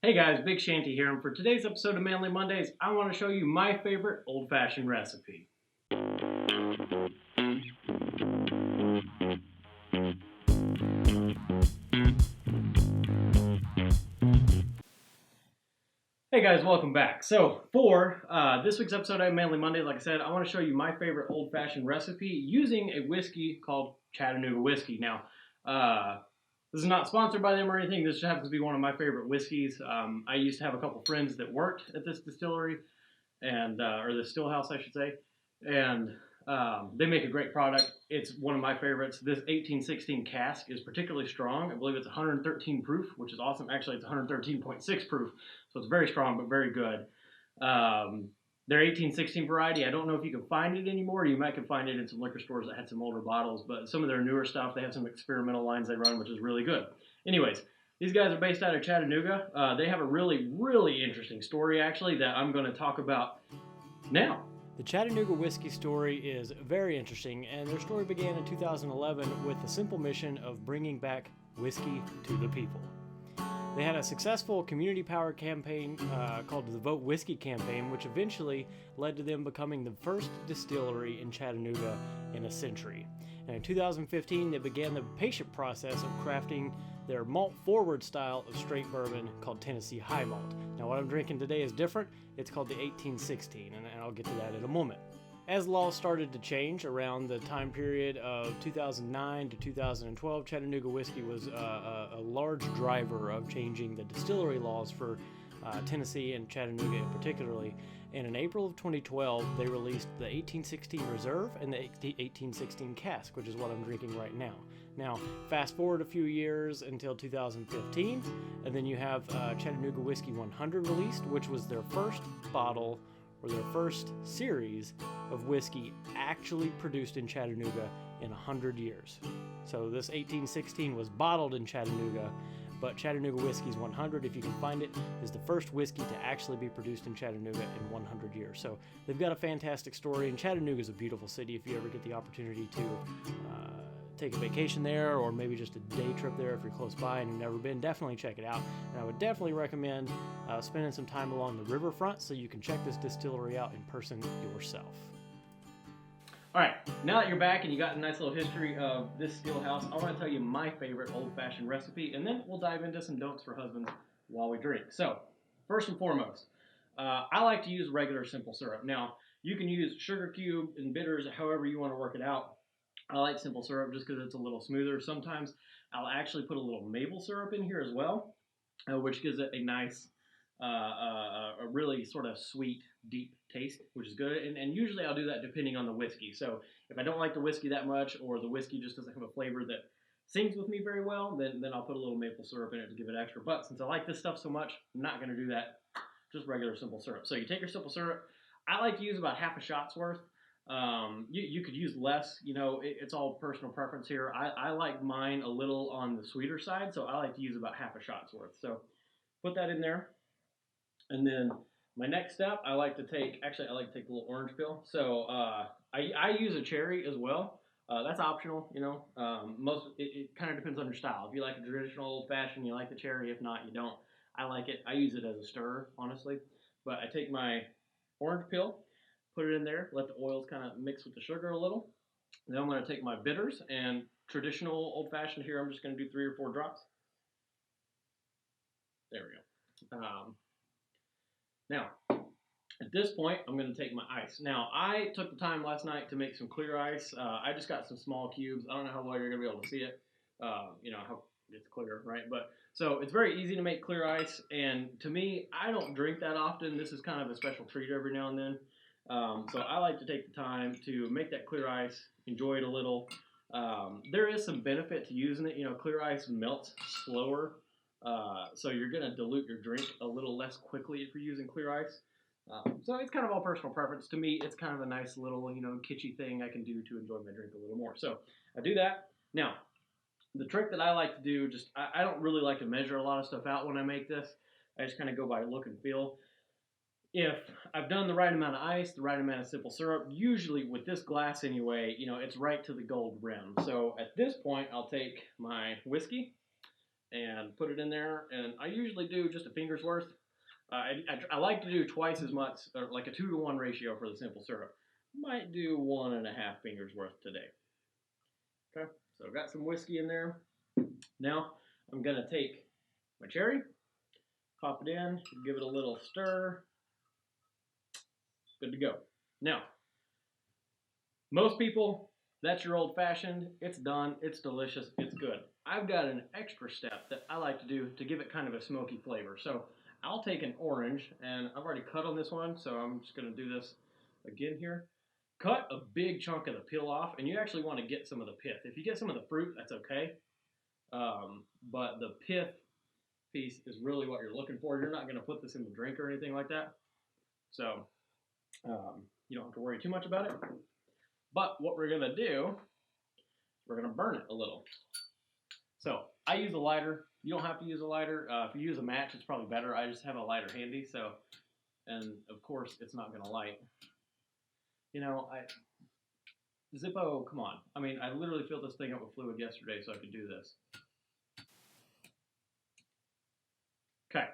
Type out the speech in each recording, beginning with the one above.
Hey guys, Big Shanty here, and for today's episode of Manly Mondays, I want to show you my favorite old-fashioned recipe. Hey guys, welcome back. So for this week's episode of Manly Mondays, like I said, I want to show you my favorite old-fashioned recipe using a whiskey called Chattanooga Whiskey. Now, this is not sponsored by them or anything. This just happens to be one of my favorite whiskeys. I used to have a couple friends that worked at this distillery, and or the still house, I should say, and they make a great product. It's one of my favorites. This 1816 cask is particularly strong. I believe it's 113 proof, which is awesome. Actually, it's 113.6 proof, so it's very strong but very good. Their 1816 variety, I don't know if you can find it anymore. You might can find it in some liquor stores that had some older bottles, but some of their newer stuff, they have some experimental lines they run, which is really good. Anyways, these guys are based out of Chattanooga. They have a really, really interesting story, actually, that I'm going to talk about now. The Chattanooga Whiskey story is very interesting, and their story began in 2011 with the simple mission of bringing back whiskey to the people. They had a successful community power campaign called the Vote Whiskey campaign, which eventually led to them becoming the first distillery in Chattanooga in a century. And in 2015, they began the patient process of crafting their malt-forward style of straight bourbon called Tennessee High Malt. Now, what I'm drinking today is different. It's called the 1816, and I'll get to that in a moment. As laws started to change around the time period of 2009 to 2012, Chattanooga Whiskey was a large driver of changing the distillery laws for Tennessee and Chattanooga particularly. And in April of 2012, they released the 1816 Reserve and the 1816 Cask, which is what I'm drinking right now. Now, fast forward a few years until 2015, and then you have Chattanooga Whiskey 100 released, which was their first bottle or their first series of whiskey actually produced in Chattanooga in 100 years. So this 1816 was bottled in Chattanooga, but Chattanooga Whiskey's 100, if you can find it, is the first whiskey to actually be produced in Chattanooga in 100 years. So they've got a fantastic story, and Chattanooga is a beautiful city if you ever get the opportunity to take a vacation there, or maybe just a day trip there if you're close by and you've never been. Definitely check it out, and I would definitely recommend spending some time along the riverfront so you can check this distillery out in person yourself. All right, now that you're back and you got a nice little history of this still house, I want to tell you my favorite old-fashioned recipe, and then we'll dive into some don'ts for husbands while we drink. So, first and foremost, I like to use regular simple syrup. Now, you can use sugar cube and bitters however you want to work it out. I like simple syrup just because it's a little smoother. Sometimes I'll actually put a little maple syrup in here as well, which gives it a nice, a really sort of sweet, deep taste, which is good. And usually I'll do that depending on the whiskey. So if I don't like the whiskey that much, or the whiskey just doesn't have a flavor that sings with me very well, then I'll put a little maple syrup in it to give it extra. But since I like this stuff so much, I'm not going to do that. Just regular simple syrup. So you take your simple syrup. I like to use about half a shot's worth. You could use less, it's all personal preference here. I like mine a little on the sweeter side, so I like to use about half a shot's worth. So put that in there. And then my next step, I like to take a little orange peel. So I use a cherry as well. That's optional, it kind of depends on your style. If you like a traditional old fashioned, you like the cherry. If not, you don't. I like it. I use it as a stir, honestly. But I take my orange peel, put it in there, let the oils kind of mix with the sugar a little. Then I'm going to take my bitters, and traditional old-fashioned here, I'm just going to do 3 or 4 drops. There we go. Now, at this point, I'm going to take my ice. Now, I took the time last night to make some clear ice. I just got some small cubes. I don't know how well you're going to be able to see it. How it's clear, right? But so it's very easy to make clear ice, and to me, I don't drink that often. This is kind of a special treat every now and then. So I like to take the time to make that clear ice, enjoy it a little. There is some benefit to using it. Clear ice melts slower, so you're going to dilute your drink a little less quickly if you're using clear ice. So it's kind of all personal preference. To me, it's kind of a nice little, kitschy thing I can do to enjoy my drink a little more. So I do that. Now, the trick that I like to do, I don't really like to measure a lot of stuff out when I make this. I just kind of go by look and feel. If I've done the right amount of ice, the right amount of simple syrup, usually with this glass anyway, it's right to the gold rim. So at this point, I'll take my whiskey and put it in there. And I usually do just a finger's worth. I like to do twice as much, or like a 2-to-1 ratio for the simple syrup. Might do 1.5 fingers worth today. Okay, so I've got some whiskey in there. Now I'm gonna take my cherry, pop it in, give it a little stir. Good to go. Now, most people, that's your old fashioned. It's done. It's delicious. It's good. I've got an extra step that I like to do to give it kind of a smoky flavor. So I'll take an orange, and I've already cut on this one, so I'm just going to do this again here. Cut a big chunk of the peel off, and you actually want to get some of the pith. If you get some of the fruit, that's okay. But the pith piece is really what you're looking for. You're not going to put this in the drink or anything like that. So you don't have to worry too much about it. But what we're going to do, we're going to burn it a little. So I use a lighter. You don't have to use a lighter. If you use a match, it's probably better. I just have a lighter handy. So, and of course, it's not going to light. You know, Zippo, come on. I mean, I literally filled this thing up with fluid yesterday so I could do this. Okay,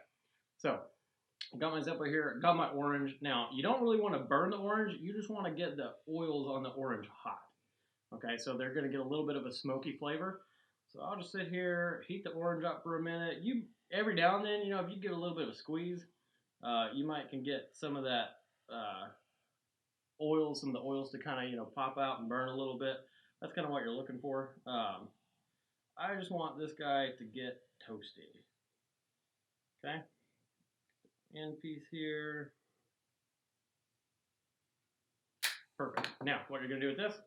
so got my Zippo here, got my orange. Now, you don't really want to burn the orange. You just want to get the oils on the orange hot. Okay, so they're going to get a little bit of a smoky flavor. So I'll just sit here, heat the orange up for a minute. You every now and then, you know, if you give it a little bit of a squeeze, you might can get some of that some of the oils to kind of, you know, pop out and burn a little bit. That's kind of what you're looking for. I just want this guy to get toasty. Okay, end piece here. Perfect. Now, what you're going to do with this,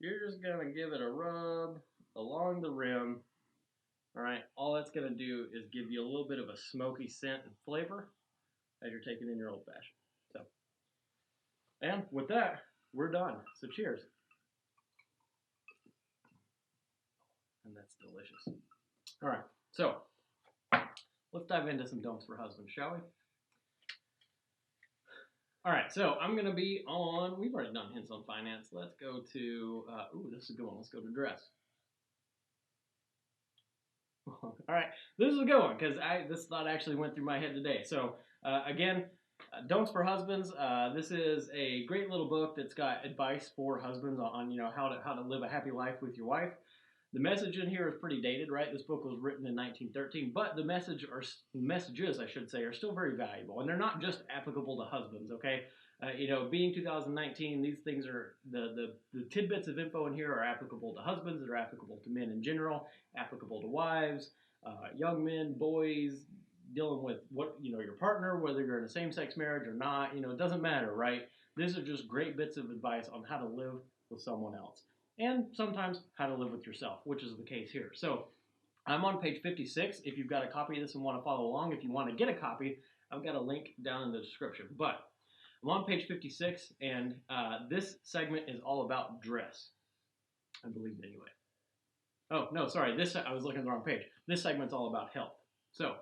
you're just going to give it a rub along the rim. All right, all that's going to do is give you a little bit of a smoky scent and flavor as you're taking in your old fashioned. So, and with that, we're done. So cheers. And that's delicious. All right, so let's dive into some don'ts for husbands, shall we? All right, so I'm going to be on, we've already done hints on finance. Let's go to, this is a good one. Let's go to dress. All right, this is a good one because this thought actually went through my head today. So again, don'ts for husbands. This is a great little book that's got advice for husbands on you know how to live a happy life with your wife. The message in here is pretty dated, right? This book was written in 1913, but the messages, I should say, are still very valuable, and they're not just applicable to husbands. Okay, you know, being 2019, these things are the tidbits of info in here are applicable to husbands, that are applicable to men in general, applicable to wives, young men, boys, dealing with what you know your partner, whether you're in a same-sex marriage or not. You know, it doesn't matter, right? These are just great bits of advice on how to live with someone else. And sometimes how to live with yourself, which is the case here. So I'm on page 56. If you've got a copy of this and want to follow along, if you want to get a copy, I've got a link down in the description. But I'm on page 56, and this segment is all about dress. I believe it anyway. Oh, no, sorry. I was looking at the wrong page. This segment's all about health. So,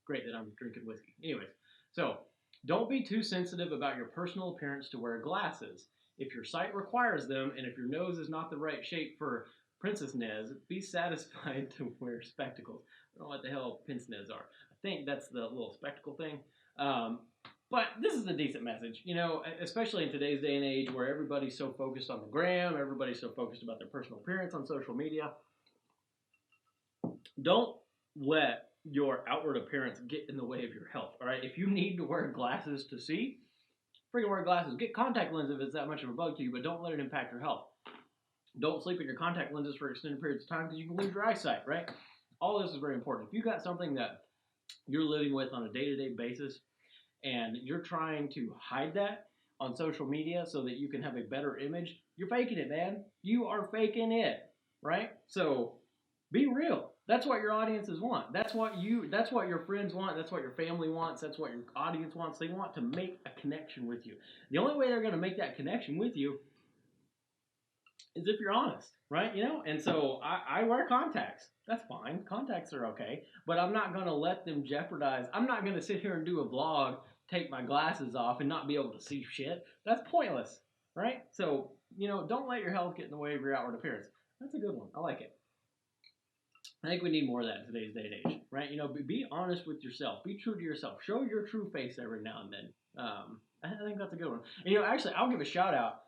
great that I'm drinking whiskey. Anyways, so don't be too sensitive about your personal appearance to wear glasses. If your sight requires them, and if your nose is not the right shape for Princess Nez, be satisfied to wear spectacles. I don't know what the hell pince nez are. I think that's the little spectacle thing. But this is a decent message, you know, especially in today's day and age where everybody's so focused on the gram, everybody's so focused about their personal appearance on social media. Don't let your outward appearance get in the way of your health, all right? If you need to wear glasses to see, freaking wear glasses. Get contact lenses if it's that much of a bug to you, but don't let it impact your health. Don't sleep in your contact lenses for extended periods of time because you can lose your eyesight, right? All this is very important. If you've got something that you're living with on a day-to-day basis and you're trying to hide that on social media so that you can have a better image, you're faking it, man. You are faking it, right? So be real. That's what your audiences want. That's what your friends want. That's what your family wants. That's what your audience wants. They want to make a connection with you. The only way they're going to make that connection with you is if you're honest, right? You know, and so I wear contacts. That's fine. Contacts are okay, but I'm not going to let them jeopardize. I'm not going to sit here and do a vlog, take my glasses off, and not be able to see shit. That's pointless, right? So, you know, don't let your health get in the way of your outward appearance. That's a good one. I like it. I think we need more of that in today's day and age, right? Be honest with yourself. Be true to yourself. Show your true face every now and then. I think that's a good one. And, actually, I'll give a shout out.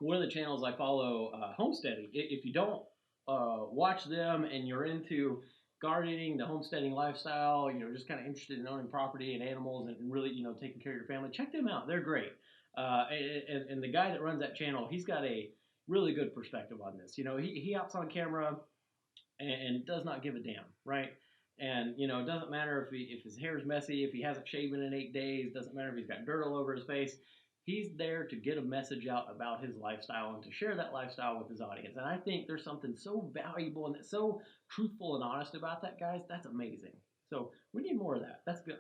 One of the channels I follow, Homesteading. If you don't watch them and you're into gardening, the homesteading lifestyle, just kind of interested in owning property and animals and really, taking care of your family, check them out. They're great. And the guy that runs that channel, he's got a really good perspective on this. He hops on camera and does not give a damn, right? And it doesn't matter if his hair's messy, if he hasn't shaven in 8 days, doesn't matter if he's got dirt all over his face. He's there to get a message out about his lifestyle and to share that lifestyle with his audience. And I think there's something so valuable and so truthful and honest about that, guys. That's amazing. So we need more of that. That's good.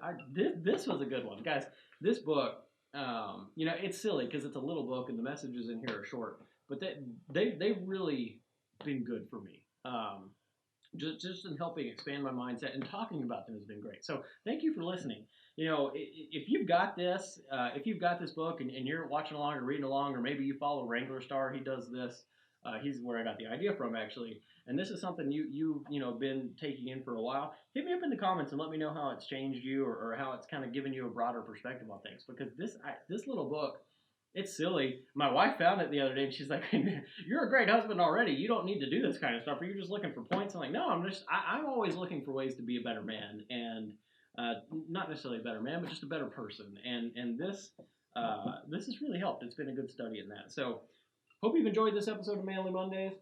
This was a good one, guys. This book, it's silly because it's a little book and the messages in here are short, but they've really been good for me. Just in helping expand my mindset and talking about them has been great. So thank you for listening. If you've got this, book and you're watching along or reading along, or maybe you follow Wrangler Star, he does this. He's where I got the idea from, actually. And this is something you've been taking in for a while. Hit me up in the comments and let me know how it's changed you or how it's kind of given you a broader perspective on things. Because this little book, it's silly. My wife found it the other day, and she's like, "You're a great husband already. You don't need to do this kind of stuff. Or you're just looking for points." I'm like, "No, I'm always looking for ways to be a better man, and not necessarily a better man, but just a better person." And this has really helped. It's been a good study in that. So, hope you've enjoyed this episode of Manly Mondays.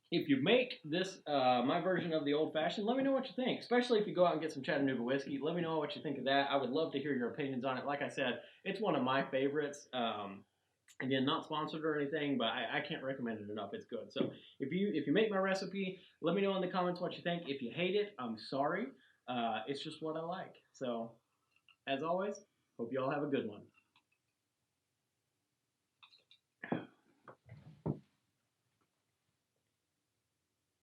If you make this my version of the old fashioned, let me know what you think. Especially if you go out and get some Chattanooga whiskey, let me know what you think of that. I would love to hear your opinions on it. Like I said, it's one of my favorites. Again, not sponsored or anything, but I can't recommend it enough. It's good. So if you make my recipe, let me know in the comments what you think. If you hate it, I'm sorry. It's just what I like. So as always, hope you all have a good one.